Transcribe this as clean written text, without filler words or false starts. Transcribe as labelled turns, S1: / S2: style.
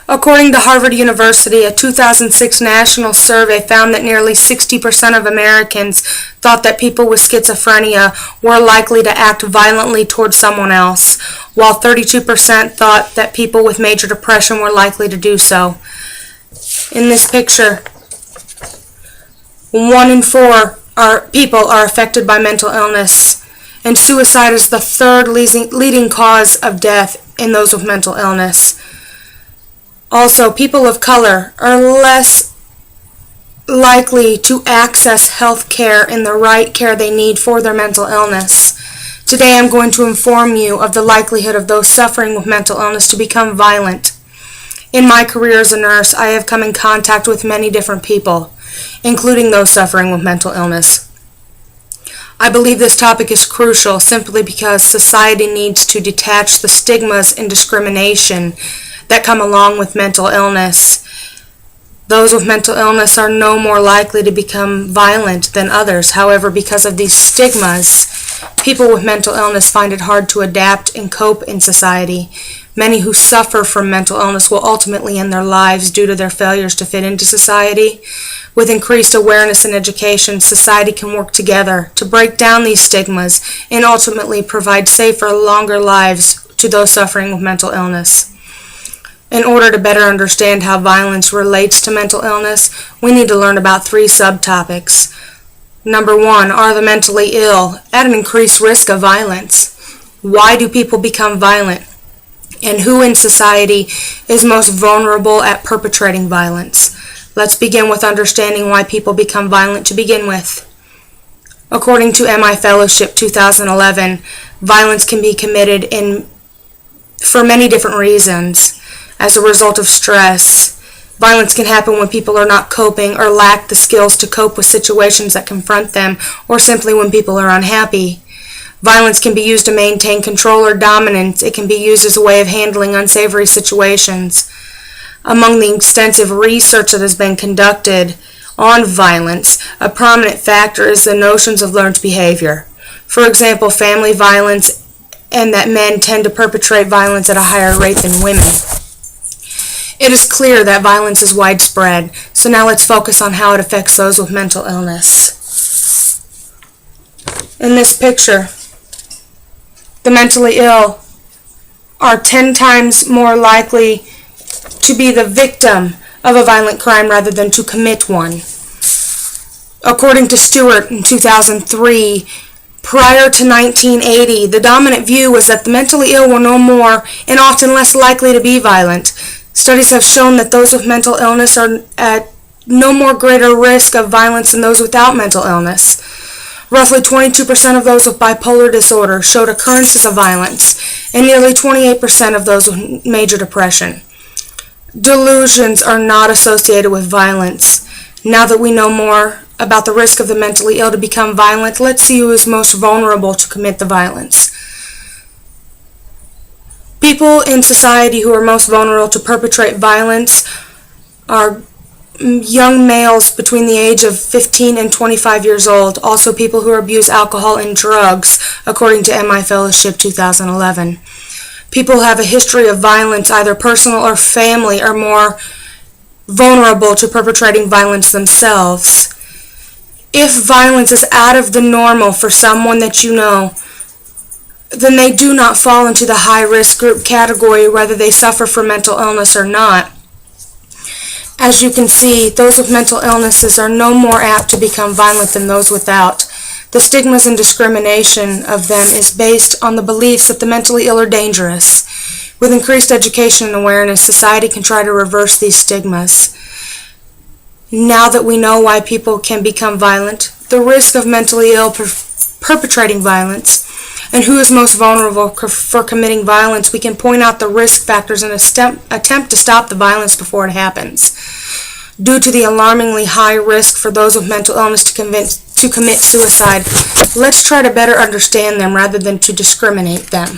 S1: According to Harvard University, a 2006 national survey found that nearly 60% of Americans thought that people with schizophrenia were likely to act violently toward someone else, while 32% thought that people with major depression were likely to do so. In this picture, 1 in 4 people are affected by mental illness, and suicide is the third leading cause of death in those with mental illness. Also, people of color are less likely to access health care and the right care they need for their mental illness. Today I'm going to inform you of the likelihood of those suffering with mental illness to become violent. In my career as a nurse, I have come in contact with many different people, including those suffering with mental illness. I believe this topic is crucial simply because society needs to detach the stigmas and discrimination that come along with mental illness. Those with mental illness are no more likely to become violent than others. However, because of these stigmas, people with mental illness find it hard to adapt and cope in society. Many who suffer from mental illness will ultimately end their lives due to their failures to fit into society. With increased awareness and education, society can work together to break down these stigmas and ultimately provide safer, longer lives to those suffering with mental illness. In order to better understand how violence relates to mental illness, we need to learn about 3 subtopics. Number 1, are the mentally ill at an increased risk of violence? Why do people become violent? And who in society is most vulnerable at perpetrating violence? Let's begin with understanding why people become violent to begin with. According to MI Fellowship 2011, violence can be committed for many different reasons. As a result of stress, violence can happen when people are not coping or lack the skills to cope with situations that confront them, or simply when people are unhappy. Violence can be used to maintain control or dominance. It can be used as a way of handling unsavory situations. Among the extensive research that has been conducted on violence, a prominent factor is the notions of learned behavior. For example, family violence, and that men tend to perpetrate violence at a higher rate than women. It is clear that violence is widespread, so now let's focus on how it affects those with mental illness. In this picture, the mentally ill are 10 times more likely to be the victim of a violent crime rather than to commit one. According to Stewart in 2003, prior to 1980, the dominant view was that the mentally ill were no more and often less likely to be violent. Studies have shown that those with mental illness are at no more greater risk of violence than those without mental illness. Roughly 22% of those with bipolar disorder showed occurrences of violence, and nearly 28% of those with major depression. Delusions are not associated with violence. Now that we know more about the risk of the mentally ill to become violent, let's see who is most vulnerable to commit the violence. People in society who are most vulnerable to perpetrate violence are young males between the age of 15 and 25 years old, also people who abuse alcohol and drugs, according to MI Fellowship 2011. People who have a history of violence, either personal or family, are more vulnerable to perpetrating violence themselves. If violence is out of the normal for someone that you know, then they do not fall into the high-risk group category, whether they suffer from mental illness or not. As you can see, those with mental illnesses are no more apt to become violent than those without. The stigmas and discrimination of them is based on the beliefs that the mentally ill are dangerous. With increased education and awareness, society can try to reverse these stigmas. Now that we know why people can become violent, the risk of mentally ill perpetrating violence, and who is most vulnerable for committing violence, we can point out the risk factors and attempt to stop the violence before it happens. Due to the alarmingly high risk for those with mental illness to commit suicide, let's try to better understand them rather than to discriminate them.